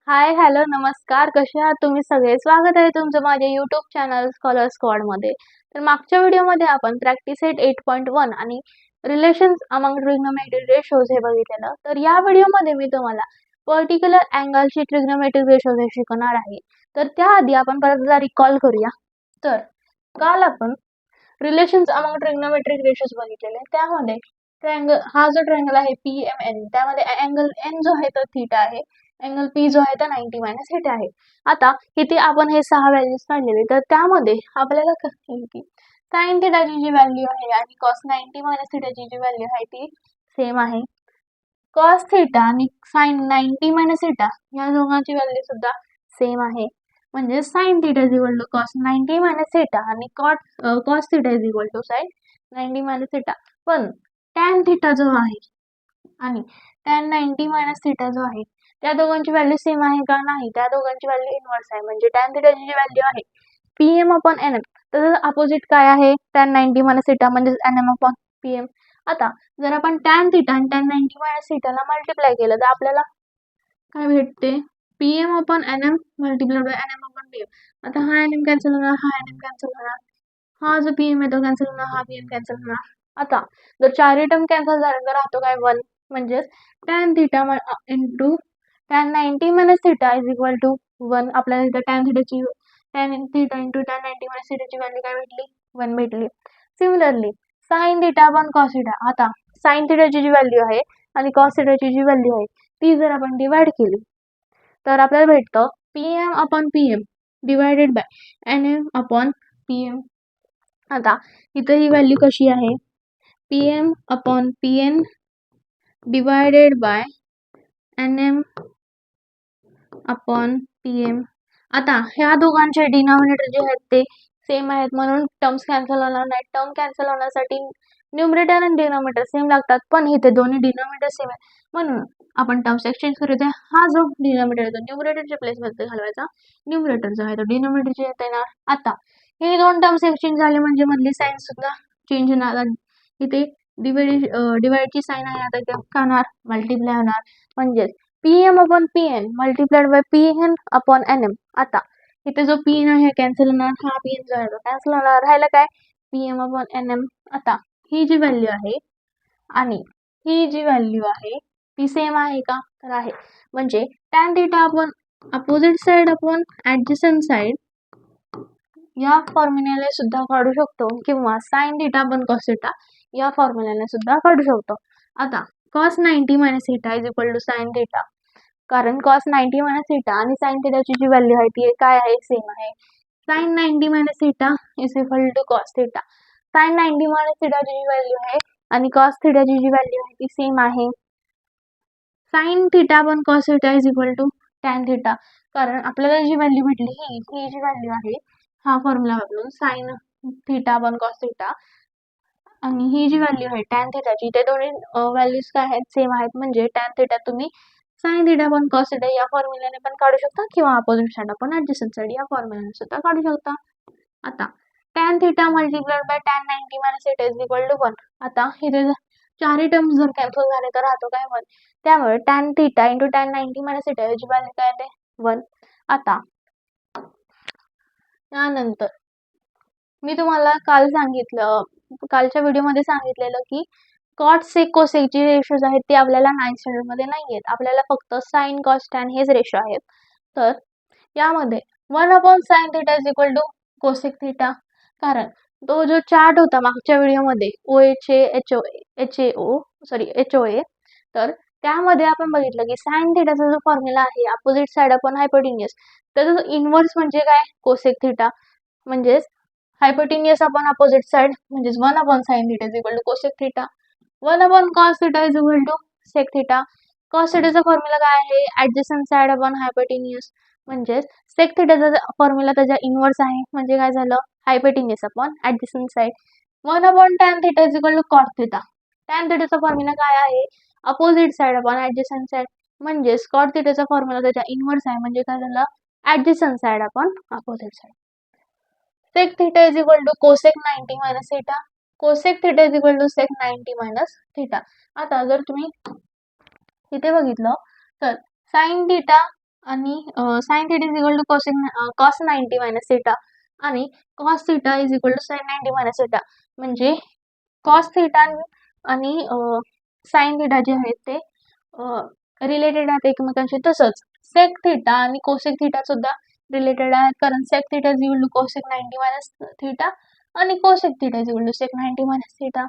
हाय, hello, नमस्कार. कसे आहात तुम्ही सगळे? स्वागत आहे तुमचं माझ्या YouTube चॅनल स्कॉलर स्क्वॉडमध्ये. तर मागच्या व्हिडिओमध्ये आपण प्रॅक्टिस सेट 8.1 आणि रिलेशन्स अमंग ट्रिग्नोमेट्रिक रेशोज हे बघितलेलं. तर या व्हिडिओमध्ये मी तुम्हाला पर्टिक्युलर अँगलची ट्रिग्नोमेट्रिक रेशोज हे शिकवणार आहे. तर त्याआधी आपण परत एकदा रिकॉल करूया. तर काल आपण रिलेशन्स अमंग ट्रिग्नोमेट्रिक रेशोज बघितलेले. त्यामध्ये ट्रायंगल हा जो ट्रायंगल आहे PMN त्यामध्ये अँगल N जो आहे तो थीटा आहे. अँगल P जो आहे तो 90 मायनस थीटा आहे. आता इथे आपण हे 6 व्हॅल्यूज काढलेले तर त्यामध्ये आपल्याला कळेल की साइन थीटाची जी व्हॅल्यू आहे आणि कॉस 90 मायनस थीटाची जी व्हॅल्यू आहे ती सेम आहे. कॉस थीटा आणि साइन 90 मायनस थीटा या दोघांची व्हॅल्यू सुद्धा सेम आहे. म्हणजे sine theta is equal to cos 90 minus theta आणि cos theta is equal to sine 90 minus theta. पण टॅन थीटा जो आहे आणि टॅन 90 मायनस थीटा जो आहे त्या दोघांची व्हॅल्यू सेम आहे का? नाही, त्या दोघांची व्हॅल्यू इन्व्हर्स आहे. म्हणजे टॅन थीटाची जी व्हॅल्यू आहे PM अपॉन NM तर अपोजिट काय आहे? टॅन 90 मायनस थीटा म्हणजे NM अपॉन PM. आता जर आपण टॅन थीटा आणि टॅन 90 मायनस थीटाला मल्टिप्लाय केलं तर आपल्याला काय भेटते? PM upon NM multiplied by NM upon PM. आता हा NM कॅन्सल होणार, हा NM कॅन्सल होणार, हा जो PM आहे तो कॅन्सल होणार, हा PM कॅन्सल होणार. आता जर चारही टर्म कॅन्सल झाले तर राहतो काय? 1. म्हणजेच tan theta into tan 90 minus theta is equal to 1. आपल्याला इथं tan theta into tan 90 minus थीटाची व्हॅल्यू काय भेटली? 1 भेटली. Similarly sine theta upon cos theta. आता साइन थीटाची जी व्हॅल्यू आहे आणि कॉस थीटाची जी व्हॅल्यू आहे ती जर आपण डिवाइड केली तर आपल्याला भेटतं PM upon PM divided by NM upon PM. आता इथं ही व्हॅल्यू कशी आहे? PM upon PN divided by NM upon PM. आता ह्या दोघांचे डिनॉमिनेटर जे आहेत ते सेम आहेत म्हणून टर्म्स कॅन्सल होणार नाहीत. टर्म कॅन्सल होण्यासाठी न्यूमरेटर आणि डिनॉमिनेटर सेम लागतात पण इथे दोन्ही डिनॉमिनेटर सेम आहेत म्हणून आपण टर्म्स एक्सचेंज करूया. हा जो डिनॉमिनेटर आहे तो न्यूमरेटरच्या प्लेसमध्ये घालवायचा, न्यूमरेटर जो आहे तो डिनॉमिनेटरच्या येत येणार. आता हे दोन टर्म्स एक्सचेंज झाले म्हणजे मधली साइन सुद्धा चेंज होणार. इथे डिवाइडची साइन आहे आता इथे होणार मल्टिप्लाय होणार म्हणजेच PM upon PN multiplied by PN upon NM. आता इथे जो PN आहे कॅन्सल होणार, हा PN जो आहे तो कॅन्सल होणार, राहिला काय? PM upon NM. आता ही जी व्हॅल्यू आहे आणि ही जी व्हॅल्यू आहे ती सेम आहे का? तर आहे. म्हणजे टॅन थीटा आपण opposite side upon adjacent side या फॉर्म्युल्याने सुद्धा काढू शकतो किंवा sine theta upon cos theta या फॉर्म्युल्याने सुद्धा काढू शकतो. आता cos 90 minus theta is equal to sine theta. कारण कॉस 90 मायनस थीटा आणि साइन थीटाची जी व्हॅल्यू आहे ती काय आहे? सेम आहे. Sine 90 minus theta is equal to cos theta. Sine 90 minus थीटाची जी व्हॅल्यू आहे आणि कॉस थीटाची जी व्हॅल्यू आहे ती सेम आहे. Sine theta upon cos theta is equal to tan theta. कारण आपल्याला जी व्हॅल्यू भेटली ही जी व्हॅल्यू आहे हा फॉर्म्युला वापरून sign theta upon cos theta आणि ही जी व्हॅल्यू आहे टॅन थीटाची ते दोन्ही व्हॅल्यूज काय आहेत? सेम आहेत. म्हणजे टॅन थीटा तुम्ही sine theta upon cos theta या फॉर्म्युल्याने पण काढू शकता किंवा opposite side upon adjacent side या फॉर्म्युल्याने सुद्धा काढू शकता. आता tan theta multiplied by tan 90 minus theta is equal to 1. आता इथे चारही टर्म्स जर कॅन्सल झाले तर राहतो काय? 1. त्यामुळे tan theta into tan 90 minus theta याची व्हॅल्यू काय येते? 1. आता त्यानंतर मी तुम्हाला कालच्या व्हिडिओमध्ये सांगितलेलं की कॉट सेक कोसेक जे रेशोज आहेत ते आपल्याला 9th स्टँडर्ड मध्ये नाही आहेत. आपल्याला फक्त साइन कॉस टॅन हेच रेशो आहेत. तर यामध्ये 1 upon sine theta is equal to cosec theta. कारण तो जो चार्ट होता मागच्या व्हिडिओमध्ये HOA तर त्यामध्ये आपण बघितलं की साइन थीटाचा जो फॉर्म्युला आहे अपोजिट साइड अपॉन हायपोटेन्यूस त्याचा इन्व्हर्स म्हणजे काय? Cosec theta. म्हणजेच हायपोटेन्यूस अपॉन अपोजिट साइड म्हणजेच 1 upon sine theta is equal to cosec theta. 1 upon cos theta is equal to sec theta. Cos थीटाचा फॉर्म्युला काय आहे? Adjacent side upon hypotenuse. म्हणजेच sec थीटाचा formula त्याच्या inverse आहे म्हणजे काय झालं? Hypotenuse upon adjacent side. 1 upon tan theta is equal to cot theta. Tan थीटाचा फॉर्म्युला काय आहे? Opposite side upon adjacent side. म्हणजेच कॉट थीटाचा फॉर्म्युला त्याच्या इन्व्हर्स आहे म्हणजे काय झालं? Adjacent side upon opposite side. Sec theta is equal to cosec 90 minus theta. Cosec theta is equal to sec 90 minus theta. आता जर तुम्ही इथे बघितलं तर साइन थीटा आणि sine theta is equal to cos 90 minus theta आणि cos theta is equal to sine 90 minus theta. म्हणजे cos theta आणि साइन थिटा जे आहेत ते रिलेटेड आहेत एकमेकांशी. तसंच सेक थिटा आणि कोसेक थिटा सुद्धा रिलेटेड आहेत, कारण sec theta is equal to cosec 90 minus theta आणि cosec theta is equal to sec 90 minus theta.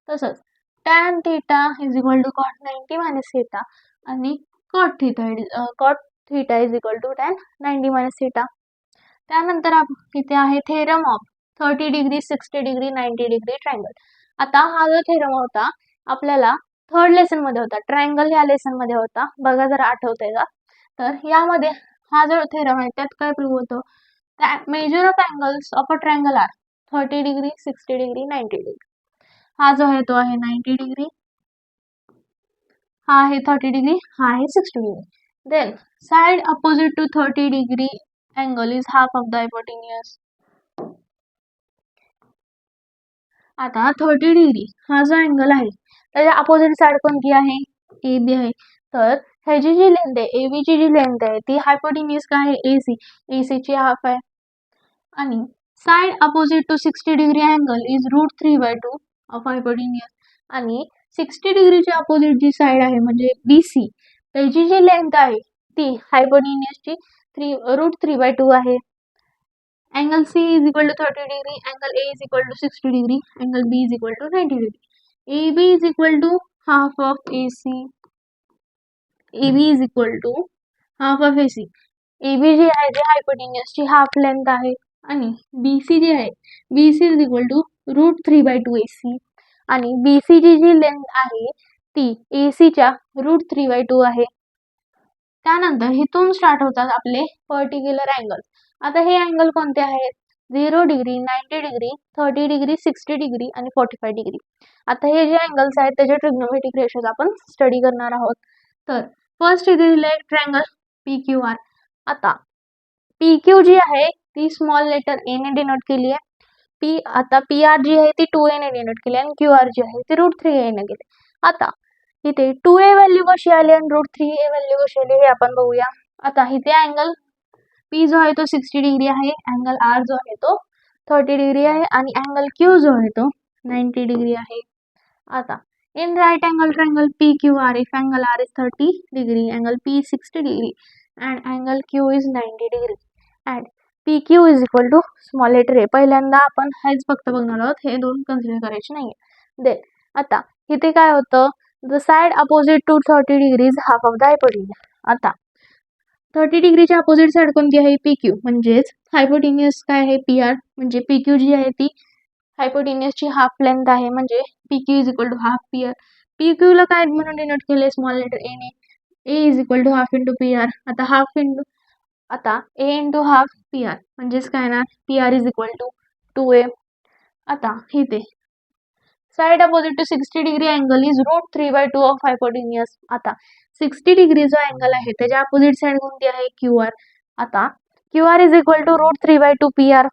तसंच tan theta is equal to cot 90 minus theta आणि cot theta is equal to tan 90 minus theta. त्यानंतर इथे आहे theorem of 30 degree 60 degree 90 degree triangle. आता हा जो theorem होता आपल्याला थर्ड लेसन मध्ये होता, ट्रायंगल या लेसन मध्ये होता, बघा जर आठवतंय का. तर यामध्ये हा जो थेरम आहे त्यात काय प्रूव्ह होतो, measure of angles of a triangle are 30 degree 60 degree 90 degree. हा जो आहे तो आहे 90 डिग्री, हा आहे 30 डिग्री, हा आहे 60 degree. Then side opposite to 30 degree angle is half of the hypotenuse. आता 30 डिग्री हा जो अँगल आहे त्याच्या अपोजिट साइड कोणती आहे, ए बी आहे. तर ह्याची जी लेंथ आहे, ए बी ची जी लेंथ आहे ती हायपोटेन्यूज काय आहे, ए सी, ए सी ची हाफ आहे. आणि side opposite to 60 degree angle is √3/2 of hypotenuse. आणि 60 डिग्रीची अपोजिट जी साइड आहे म्हणजे बी सी, त्याची जी लेंथ आहे ती हायपोटेन्यूजची √3/2 आहे. Angle C is equal to 30 degree, angle A is equal to 60 degree, angle B is equal to 90 degree. AB is equal to half of AC. AB is equal to half of AC. AB जी आहे जी हायपोटेन्यूजची half length आहे आणि BC जी आहे BC is equal to √3/2 AC. आणि BC जी length आहे ती AC च्या √3/2 आहे. त्यानंतर इथून स्टार्ट होतात आपले पर्टिक्युलर अँगल. आता हे अँगल कोणते आहेत, 0 डिग्री 90 डिग्री 30 डिग्री 60 डिग्री आणि 45 डिग्री. आता हे जे अँगल्स आहेत त्याचे ट्रिग्नोमेट्रिक रेशोज आपण स्टडी करणार आहोत. तर फर्स्ट इथे दिले ट्रायंगल PQR. आता PQ जी आहे ती स्मॉल लेटर ए ने डिनोट केली आहे. आता PR जी आहे ती 2A ने डिनोट केली आणि QR जी आहे ती √3A ने केली. आता इथे 2A व्हॅल्यू कशी आली आणि √3A व्हॅल्यू कशी आली हे आपण बघूया. आता इथे अँगल P जो आहे तो 60 डिग्री आहे, अँगल R जो आहे तो 30 डिग्री आहे आणि अँगल Q जो आहे तो 90 डिग्री आहे. आता in right angle triangle PQR, if angle R is 30 degree, angle P is 60 degree and angle Q is 90 degree and PQ is equal to small letter A. पहिल्यांदा आपण हेच फक्त बघणार आहोत, हे दोन कन्सिडर करायचे नाहीये. देन आता इथे काय होतं, the side opposite to 30 degrees half of the hypotenuse. आता 30 डिग्रीच्या अपोजिट साइड कोणती आहे, PQ. म्हणजेच हायपोटेन्यूज काय आहे, PR. म्हणजे PQ जी आहे ती हायपोटेन्यूजची हाफ लेंथ आहे, म्हणजे PQ is equal to half PR. PQ ला काय म्हणून डिनोट केले, स्मॉल लेटर ए ने. A is equal to half into PR. आता A इंटू हाफ PR म्हणजेच काय ना, PR is equal to 2A. आता इथे side opposite to 60 degree angle is √3/2 of hypotenuse. आता 60 डिग्री जो अँगल आहे त्याच्या अपोजिट साइड कोणती आहे, QR. आता QR is equal to √3/2 PR.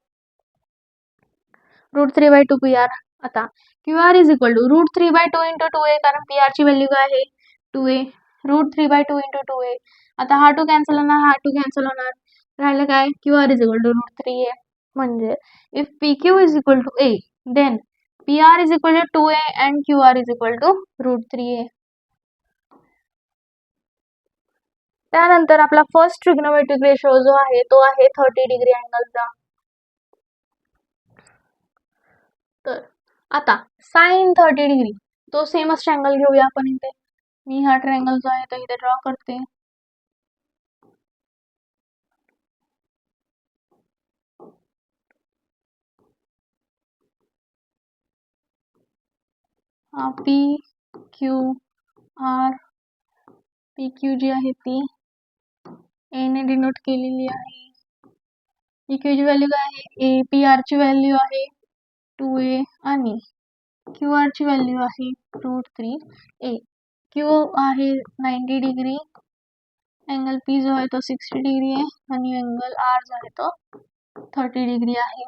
√3/2 PR. आता QR is equal to √3/2 into 2A, कारण PR ची व्हॅल्यू काय आहे, 2A. √3/2 into 2A. आता हा 2 कॅन्सल होणार, हा 2 कॅन्सल होणार, राहिलं काय, QR is equal to √3A. म्हणजे if PQ is equal to A, then PR is equal to 2A and QR is equal to √3A. त्यानंतर आपला फर्स्ट ट्रिग्नोमेट्रिक रेशो जो आहे तो आहे 30 डिग्री अँगलचा. तर आता साइन 30 डिग्री तो सेमच ट्रायंगल घेऊया आपण इथे. मी हा ट्रायंगल जो आहे तो इथे ड्रॉ करते. PQR, PQ जी आहे ती A ने डिनोट केलेली आहे. PQ ची व्हॅल्यू काय आहे, A. PR ची व्हॅल्यू आहे 2A आणि QR ची व्हॅल्यू आहे √3A. Q आहे 90 डिग्री, अँगल P जो आहे तो 60 डिग्री आहे आणि अँगल R जो आहे तो 30 डिग्री आहे.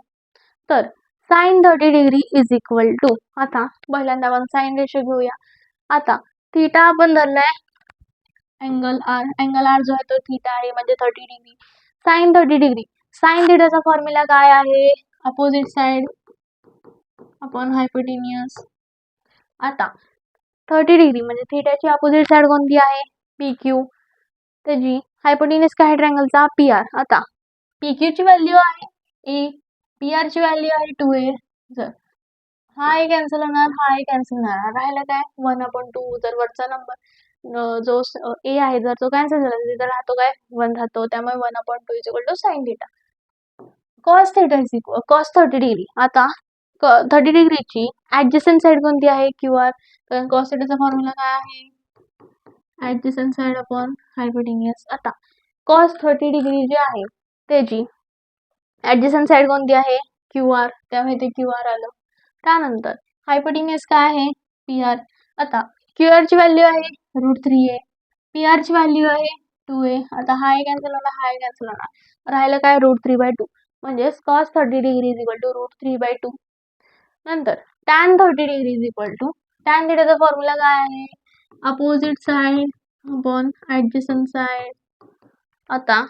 तर sine 30 degree is equal to, आता पहिल्यांदा आपण साइन रेशो घेऊया. आता थीटा आपण धरलाय अँगल आर जो आहे तो थीटा आहे म्हणजे 30 डिग्री. Sine 30 degree. साइन थीटाचा फॉर्म्युला काय आहे? Opposite side upon hypotenuse. आता 30 डिग्री म्हणजे थीटाची अपोजिट साइड कोणती आहे? P Q. त्याची हायपोटेन्यूज काय आहे ट्रायंगलचा? P R. आता पी क्यू ची व्हॅल्यू आहे ए, पी आर ची व्हॅल्यू आहे 2a. जर हा एक कॅन्सल होणार, हा एक कॅन्सल होणार, राहिलं काय? 1/2. जर वरचा नंबर जो ए आहे जर तो कॅन्सल झाला तर राहतो काय? 1 राहतो. त्यामुळे 1/2 is equal to sine theta. Cos theta is equal cos 30 degree. आता 30 डिग्रीची ऍडजस्टंट साइड कोणती आहे? Q R. कारण कॉस थिटाचा फॉर्म्युला काय आहे? Adjacent side upon hypotenuse. आता कॉस 30 डिग्री जी आहे त्याची ऍडजस्टंट साइड कोणती आहे? Q R. त्यामुळे ते क्यू आर आलं. त्यानंतर हायपोटेन्यूज काय आहे? P R. आता क्यू आर ची व्हॅल्यू आहे √3a. पी आर ची व्हॅल्यू आहे 2a. आता हा एक कॅन्सल होणार, हा एक कॅन्सल होणार, राहिलं काय? √3/2. म्हणजेच cos 30 degree is equal to √3/2. नंतर tan 30 degree is equal to tan थिटाचा फॉर्म्युला काय आहे? Opposite side upon adjacent side. आता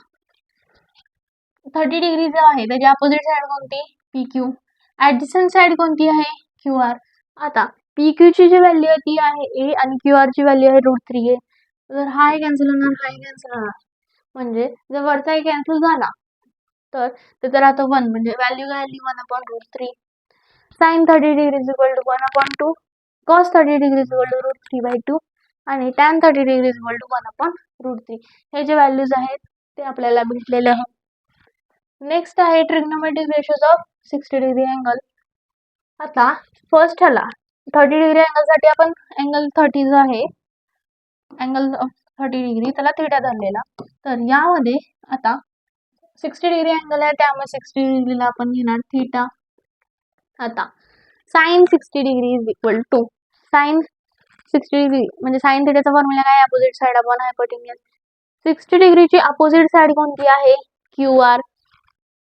30 डिग्री जो आहे त्याची अपोजिट साइड कोणती? P Q. ऍडजस्टंट साइड कोणती आहे? Q R. आता पी क्यू ची जी व्हॅल्यू आहे ती आहे ए आणि क्यू आर ची व्हॅल्यू आहे √3a. तर हा कॅन्सल होणार, हा कॅन्सल होणार, म्हणजे जर वरचा कॅन्सल झाला तर त्याचा राहतो 1 म्हणजे व्हॅल्यू काय आली? 1/√3. Sine 30 degree is equal to 1/2. Cos 30 degree is equal to √3/2 आणि tan 30 degree is equal to 1/√3. हे जे व्हॅल्यूज आहेत ते आपल्याला भेटलेले आहेत. नेक्स्ट आहे trigonometric ratios of 60 degree angle. आता फर्स्ट ह्याला 30 डिग्री अँगल साठी आपण अँगल 30 जो आहे अँगल 30 डिग्री त्याला थीटा धरलेला. तर यामध्ये आता 60 डिग्री अँगल आहे त्यामुळे 60 डिग्रीला आपण घेणार थीटा. आता sine 60 degree is equal to sine 60 degree म्हणजे साइन थीटाचा फॉर्म्युला काय? Opposite side upon hypotenuse. 60 डिग्रीची अपोजिट साइड कोणती आहे? Q R.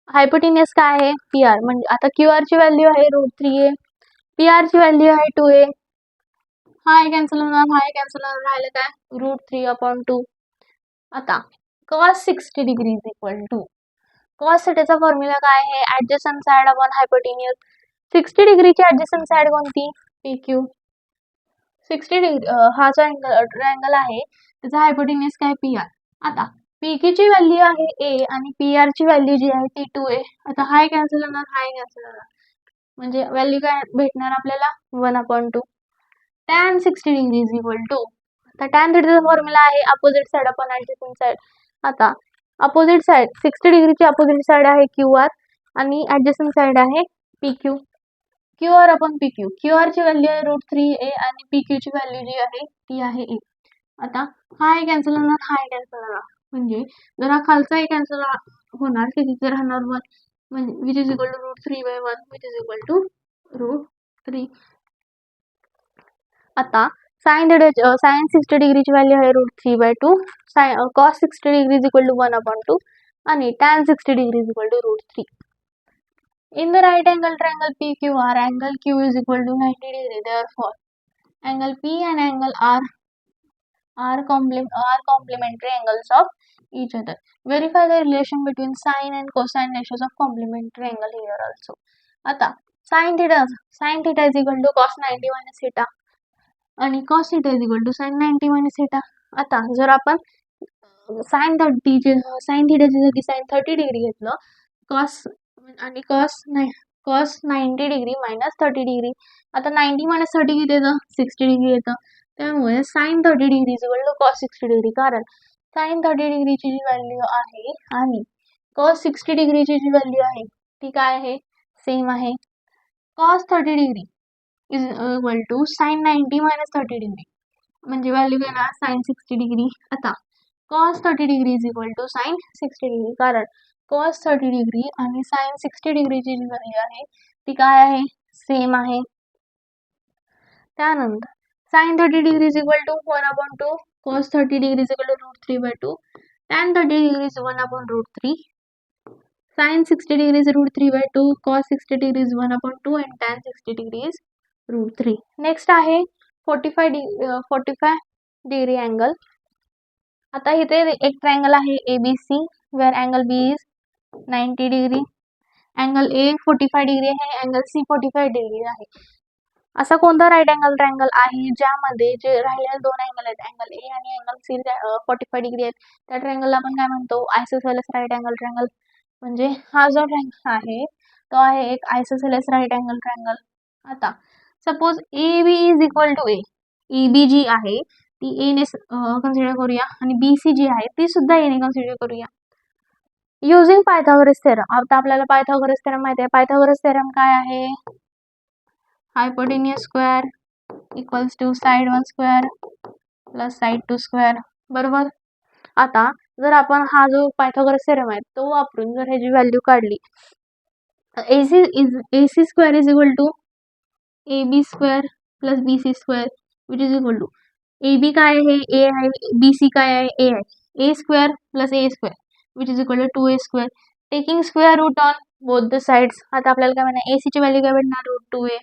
हायपोटेन्यूज काय आहे? P R. म्हणजे आता क्यू आर ची व्हॅल्यू आहे √3a, पी आर ची व्हॅल्यू आहे 2a. हा कॅन्सल होणार, हा कॅन्सल होणार, राहिलं काय? √3/2. आता cos 60 degree is equal to cos थिटाचा फॉर्म्युला काय आहे? Adjacent side upon hypotenuse. 60 डिग्रीची ऍडजस्टंट साइड कोणती? P Q. 60 डिग्री हा जो ट्रायंगल आहे त्याचा हायपोटेन्यूज काय? P R. आता पी क्यू ची व्हॅल्यू आहे ए आणि पी आर ची व्हॅल्यू जी आहे ती 2a. आता हाय कॅन्सल होणार, हाय कॅन्सल होणार, म्हणजे व्हॅल्यू काय भेटणार आपल्याला? 1/2. tan 60 degree is equal to आता tan थिटाचा फॉर्म्युला आहे opposite side upon adjacent side. आता अपोजिट साइड 60 डिग्रीची अपोजिट साइड आहे क्यू आर आणि ऍडजस्टंट साइड आहे P Q. Q R upon P Q. Q R ची व्हॅल्यू आहे √3a आणि पी क्यू ची व्हॅल्यू जी आहे ती आहे ए. आता हा कॅन्सल होणार, हा कॅन्सल होणार, म्हणजे जर हा खालचा कॅन्सल होणार तर तिथे राहणार 1 म्हणजे which is equal to √3/1 which is equal to √3. आता साइन 60 डिग्रीची व्हॅल्यू आहे √3/2. cos 60 degree is equal to 1/2 आणि tan 60 degree is equal to √3. In the right angle triangle PQR, angle Q is equal to 90 degree. Therefore, angle P and angle R are complementary angles of each other. Verify the relation between sine and cosine ratios of complementary angle here also. आता sin theta is equal to cos 90 minus theta आणि cos theta is equal to sin 90 minus theta. आता जर आपण sin thetaच्या जागी sin 30 degree घेतलं आणि cos 90 degree minus 30 degree. आता 90 minus 30 किती येतं? 60 डिग्री येतं. त्यामुळे sin 30 degree is equal to cos 60 degree. कारण sin 30 डिग्रीची जी व्हॅल्यू आहे आणि cos 60 डिग्रीची जी व्हॅल्यू आहे ती काय आहे? सेम आहे. cos 30 degree is equal to sin 90 minus 30 degree म्हणजे व्हॅल्यू घेणार sin 60 डिग्री. आता cos 30 degree is equal to sin 60 degree. कारण cos 30 डिग्री आणि sin 60 डिग्रीची जी व्हॅल्यू आहे ती काय आहे? सेम आहे. त्यानंतर sin 30 degree is equal to 1/2, cos 30 degree is equal to √3/2, tan 30 degree is 1/√3, sin 60 degree is √3/2, cos 60 degree is 1/2 and tan 60 degree is √3. Next आहे 45 डिग्री अँगल. आता इथे एक ट्रायंगल आहे ABC, where angle B is 90 degree, angle A 45 degree आहे, angle C 45 degree आहे. असा कोणता right angle triangle आहे ज्यामध्ये जे राहिलेले दोन अँगल आहेत, अँगल A आणि अँगल C 45 डिग्री आहेत, त्या ट्रायंगलला आपण काय म्हणतो, आयसोसेलेस राईट अँगल ट्रायंगल. म्हणजे हा जो ट्रायंगल आहे तो आहे एक आयसोसेलेस राईट अँगल ट्रायंगल. आता suppose AB is equal to A, EB जी आहे ती A ने कन्सिडर करूया आणि BC जी आहे ती सुद्धा A ने कन्सिडर करूया. Using Pythagoras theorem. आता आपल्याला पायथागोरस थेरम माहिती आहे. पायथागोरस थेरम काय आहे, hypotenuse square equals to side 1 square plus side 2 square, बरोबर. आता जर आपण हा जो पायथागोरस थेरम आहे तो वापरून जर ह्याची व्हॅल्यू काढली, AC square is equal to AB square plus BC square which is equal to AB काय आहे, A आहे, BC काय आहे, A आहे, A square plus A square which is equal to 2A square, taking square root on both the sides. आता आपल्याला काय म्हणणार, AC ची व्हॅल्यू काय भेटणार, √2A.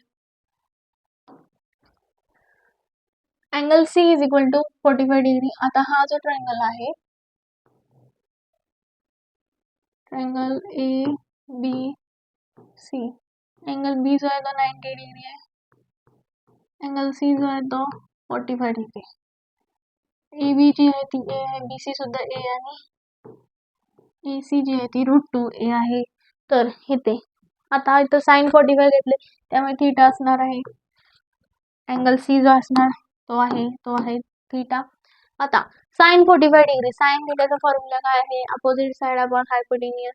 Angle C is equal to 45 degree. आता हा जो ट्रायंगल आहे, ट्रायंगल ABC, अँगल B जो आहे तो 90 डिग्री आहे, अँगल C जो आहे तो 45 डिग्री. AB जी आहे ती A आहे, BC सुद्धा A आणि AC जी आहे ती √2A आहे. तर इथे आता इथं sin 45 घेतले त्यामुळे थीटा असणार आहे, अँगल C जो असणार तो आहे थीटा. आता sin 45 डिग्री, साइन थीटाचा फॉर्म्युला काय आहे, अपोजिट साइड अपॉन हायपोटेन्यूज.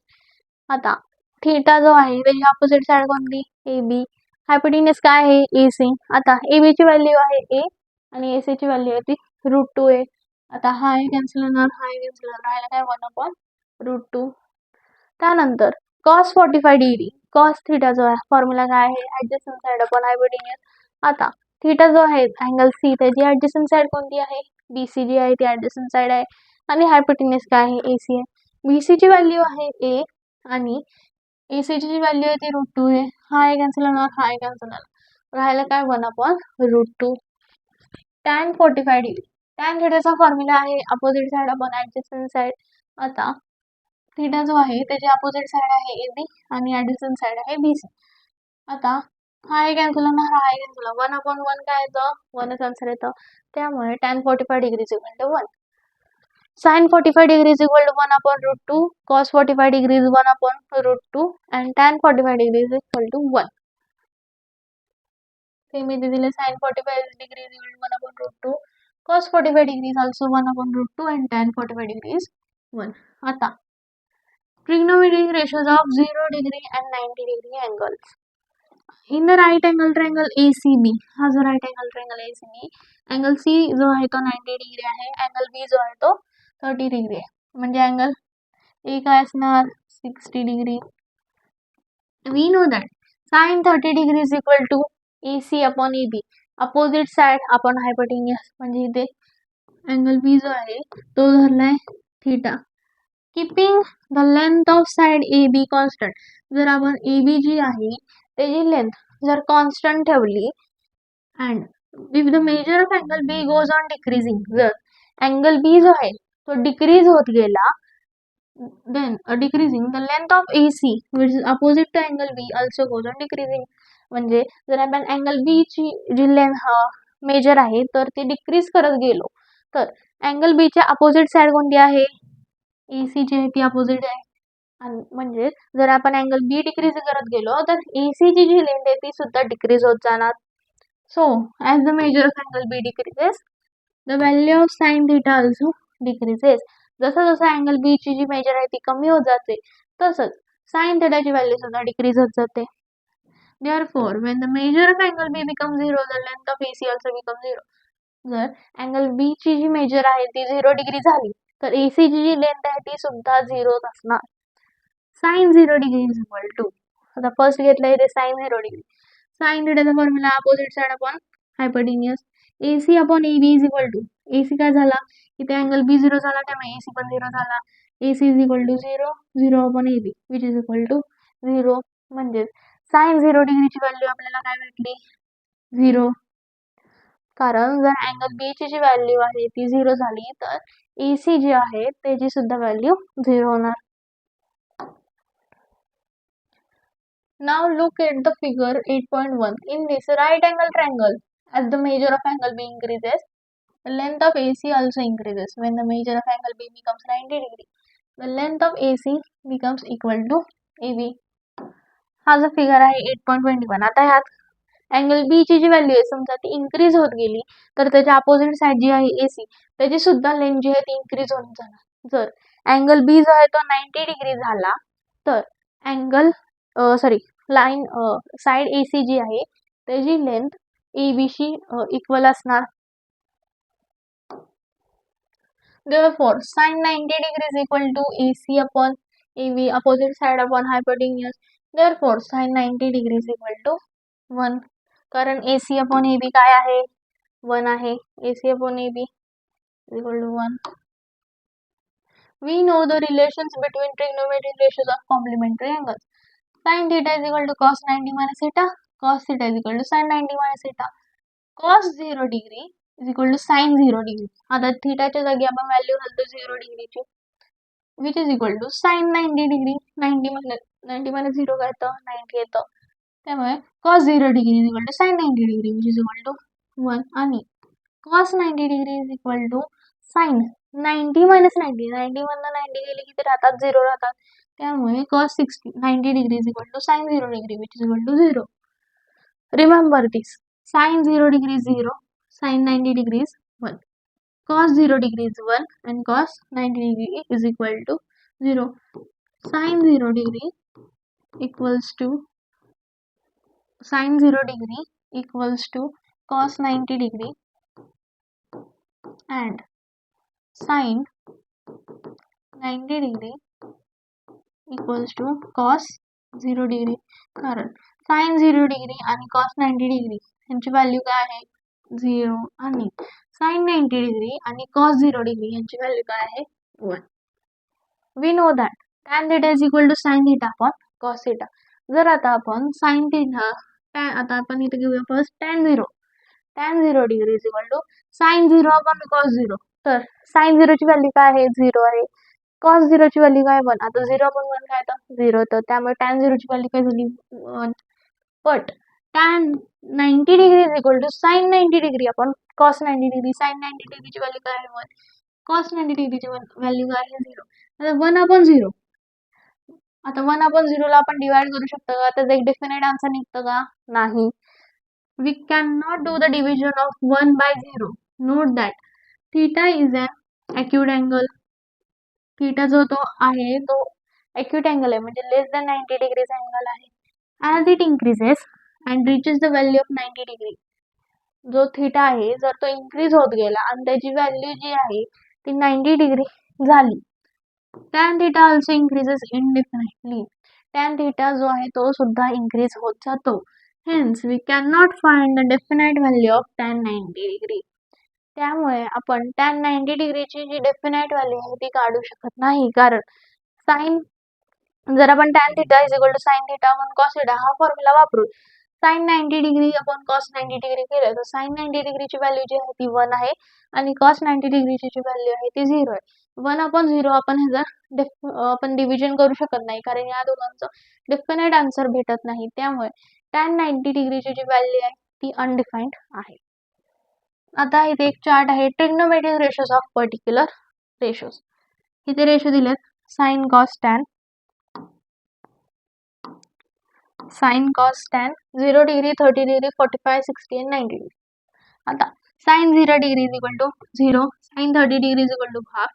आता थीटा जो आहे त्याची अपोजिट साइड कोणती, AB, हायपोटेन्यूज काय आहे, AC. आता AB ची व्हॅल्यू आहे A आणि AC ची व्हॅल्यू आहे ती √2A. आता हा कॅन्सल होणार, हा कॅन्सल होणार, राहिला काय 1/√2. त्यानंतर cos 45 डिग्री, cos थीटा जो आहे फॉर्म्युला काय आहे, ऍडजस्टंट साइड अपॉन हायपोटेन्यूज. आता थीटा जो आहे अँगल C त्याची ऍडजस्टंट साइड कोणती आहे, BC जी आहे ती ऍडजस्टंट साइड आहे आणि हायपोटेन्यूज काय आहे, AC आहे. BC ची व्हॅल्यू आहे A आणि AC ची व्हॅल्यू आहे ती √2A. हा कॅन्सल होणार, हा कॅन्सल होणार, राहिला काय 1/√2. tan 45 डिग्री, tan थीटाचा फॉर्म्युला आहे opposite side upon adjacent side. आता थीटा जो आहे त्याची अपोजिट साइड आहे AB आणि ऍडजस्टंट साइड आहे BC. आता हा कॅन्सल होणार, हा कॅन्सल होणार, 1/1 काय येतं, 1च आन्सर येतं. त्यामुळे tan 45 degree is equal to 1. sin 45 degree is equal to 1/√2, cos 45 degree is 1/√2 and tan 45 degree is equal to 1. ते मी दिले sin 45 degree is equal to 1/√2, cos 45 degree is also 1/√2 and tan 45 degree is 1. आता trigonometric ratios of 0 degree and 90 degree angles. In the right angle triangle ACB, हा जो right angle triangle ACB, angle C जो आहे तो 90 degree आहे, angle B जो आहे तो 30 डिग्री आहे. म्हणजे अँगल A काय असणार, 60 degree. We know that sin 30 degree is equal to AC upon AB, opposite side upon hypotenuse. म्हणजे इथे अँगल B जो आहे तो धरलाय theta. Keeping the length of side AB constant, जर आपण AB जी आहे त्याची लेंथ जर कॉन्स्टंट ठेवली and if the measure of angle B goes on decreasing, जर अँगल B जो आहे तो डिक्रीज होत गेला, then decreasing the length of AC which is opposite to angle B also goes on decreasing. म्हणजे जर आपण अँगल B ची जी लेंथ मेजर आहे तर ती डिक्रीज करत गेलो तर अँगल B च्या अपोजिट साइड कोणती आहे, AC जी आहे ती अपोजिट आहे. आणि म्हणजे जर आपण अँगल B डिक्रीज करत गेलो तर AC ची जी लेंथ आहे ती सुद्धा डिक्रीज होत जाणार. So as the measure of angle B decreases, the value of sine theta also decreases. जसं जसं अँगल B ची जी मेजर आहे ती कमी होत जाते तसंच साइन थीटाची व्हॅल्यू सुद्धा डिक्रीज होत जाते. Therefore, when the measure of angle B becomes 0, the length of AC also becomes 0. जर अँगल B ची जी मेजर आहे ती 0 डिग्री झाली तर AC ची जी लेंथ आहे ती सुद्धा 0 असणार. sin 0 degree is equal to, आता फर्स्ट घेतलं इथे sin 0 डिग्री, साइन थीटाचा formula opposite side upon hypotenuse. AC upon AB is equal to, AC काय झाला, इथे अँगल B 0 झाला त्यामुळे AC पण 0 झाला. AC is equal to 0, 0 upon AB which is equal to 0. म्हणजे साइन 0 डिग्रीची व्हॅल्यू आपल्याला काय भेटली, 0. कारण जर अँगल B ची जी व्हॅल्यू आहे ती 0 झाली तर AC जी आहे त्याची सुद्धा व्हॅल्यू 0 होणार. Now look at the figure 8.1. In this right angle triangle, as the measure of angle B increases, the length of AC also increases. When the measure of angle B becomes 90 degree, the length of AC becomes equal to AB. हा जो figure आहे 8.21. आता ह्यात angle बी ची जी value आहे समजा ती इन्क्रीज होत गेली तर त्याच्या अपोजिट साइड जी आहे AC त्याची सुद्धा लेंथ जी आहे ती इन्क्रीज होत जाणार. जर अँगल बी जो आहे तो 90 डिग्री झाला तर अँगल लाईन साइड AC जी आहे त्याची लेंथ AB शी इक्वल असणार. Therefore, sin 90 degree is equal to AC upon AB, opposite side upon hypotenuse. Therefore, sin 90 degree is equal to 1. कारण AC upon AB काय आहे? 1 आहे. AC upon AB is equal to 1. We know the relations between trigonometric ratios of complementary angles. Sin theta is equal to cos 90 minus theta. Cos theta is equal to sin 90 minus theta. Cos 0 degree is equal to sin 0 degree. आता थीटाच्या जागी आपण value घालतो 0 डिग्रीची, which is equal to sin 90 degree. 90 minus 0 काय येतं? 90 येतं. त्यामुळे cos 0 degree is equal to sin 90 degree, which is equal to 1. आणि cos 90 degree is equal to sin 90 minus 90. 90 मधनं 90 गेले की ते राहतात 0 राहतात. त्यामुळे cos 90 degree is equal to sin 0 degree, which is equal to 0. Remember this. Sin 0 degree is 0, sin 90 degree is 1. Cos 0 degree is 1 and cos 90 degree is equal to 0. Sin 0 degree equals to sin 0 degree equals to cos 90 degree and sin 90 degree equals to cos 0 degree. कारण sin 0 degree आणि cos 90 degree यांची value काय आहे? 0 आणि sin 90 degree आणि cos 0 degree यांची value काय आहे? 1. We know that tan theta is equal to sin theta upon cos theta. जर आता आपण sin theta, आता आपण इथे घेऊया first tan 0. tan 0 degree is equal to sin 0 upon cos 0. तर sin 0 ची व्हॅल्यू काय आहे? 0 आहे. cos 0 ची व्हॅल्यू काय? 1. आता 0 upon 1 काय येतं? 0 तर त्यामुळे tan 0 ची व्हॅल्यू काय झाली? 1. But tan 90 degree is equal to sin 90 degree upon cos 90 degree. sin 90 degree ची व्हॅल्यू काय आहे? 1. cos 90 degree ची व्हॅल्यू काय आहे? 0. आता 1 upon 0. आता 1 upon 0 ला आपण डिवाइड करू शकतो का? त्याचा एक डेफिनेट आन्सर निघतं का? नाही. We cannot do the division of 1 by 0. Note that theta is an acute angle. Theta जो तो आहे तो acute angle आहे म्हणजे लेस दॅन 90 डिग्रीज अँगल आहे. As it increases and reaches the value of 90 degree, जो थीटा आहे जर तो इन्क्रीज होत गेला आणि त्याची व्हॅल्यू जी आहे ती 90 डिग्री झाली, tan theta also increases indefinitely. tan theta जो आहे तो सुद्धा इन्क्रीज होत जातो. Hence we cannot find the definite value of tan 90 degree. त्यामुळे आपण tan 90 डिग्रीची जी डेफिनेट व्हॅल्यू आहे ती काढू शकत नाही. कारण साइन जर आपण tan theta is equal to sin theta upon cos theta हा फॉर्म्युला वापरून sin 90 degree upon cos 90 degree केलं तर sin 90 डिग्रीची व्हॅल्यू जी आहे ती 1 आहे आणि cos 90 डिग्रीची जी व्हॅल्यू आहे ती 0 आहे. 1 अपॉन 0 आपण आपण डिव्हिजन करू शकत नाही कारण या दोघांचं डेफिनेट आन्सर भेटत नाही. त्यामुळे tan 90 डिग्रीची जी व्हॅल्यू आहे ती अनडिफाइंड आहे. आता इथे एक चार्ट आहे trigonometric ratios of particular ratios. इथे रेशो दिलेत sin cos tan, sin cos tan 0 degree, 30 degree, 45, 60 and 90 degree. आता sin 0 degree is equal to 0, sin 30 degree is equal to half,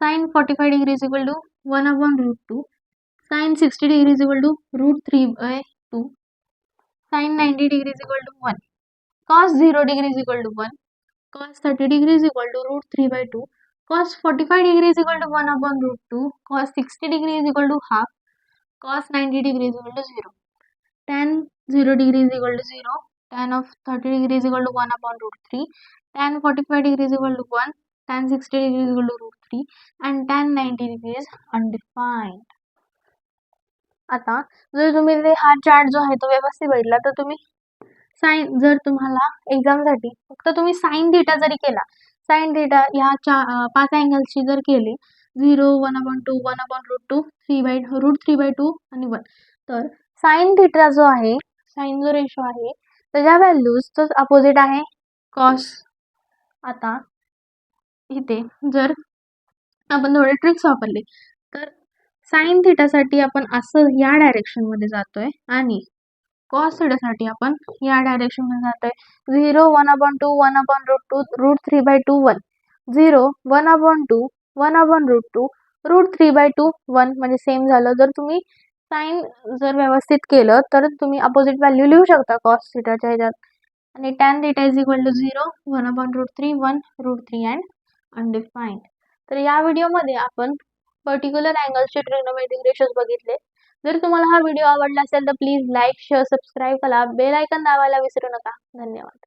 sin 45 degree is equal to 1 upon root 2, sin 60 degree is equal to root 3 by 2, sin 90 degree is equal to 1, cos 0 degree is equal to 1, cos 30 degree is equal to root 3 by 2, cos 45 degree is equal to 1 upon root 2, cos 60 degree is equal to half, cos 90 degree is equal to 0, tan 0 degree is equal to 0, tan of 30 degree is equal to 1 upon root 3, tan 45 degree is equal to 1, tan 60 degree is equal to root 3 and tan 90 degree is undefined. आता जर तुम्ही हा chart जो आहे तो व्यवस्थित बघितला तर तुम्ही साइन जर तुम्हाला एक्झामसाठी फक्त तुम्ही साइन थीटा जरी केला, साइन थिटा ह्या 5 अँगल्सची जर केले 0, 1/2, 1/√2, 3/2 आणि 1, तर साइन थिटा जो आहे, साइन जो रेशो आहे त्याच्या व्हॅल्यूज तोच अपोजिट आहे कॉस. आता इथे जर आपण थोडे ट्रिक्स वापरले तर साइन थिटासाठी आपण असं या डायरेक्शनमध्ये जातोय आणि कॉस थिटासाठी आपण या डायरेक्शनमध्ये जातोय. 0, 1/2, 1/√2, √3/2, 1, 0, 1/2, 1/√2, √3/2, 1 म्हणजे सेम झालं. जर तुम्ही साइन जर व्यवस्थित केलं तर तुम्ही अपोजिट व्हॅल्यू लिहू शकता कॉस थिटाच्या ह्याच्यात. आणि tan theta is equal to 0, 1/√3, 1, √3 and undefined. तर या व्हिडिओमध्ये आपण पर्टिक्युलर अँगल्सचे ट्रिग्नोमेट्रिक रेशोज बघितले. जर तुम्हाला हा व्हिडिओ आवडला असेल तर प्लीज लाईक, शेअर, सबस्क्राईब करा. बेल आयकॉन दाबायला विसरू नका. धन्यवाद.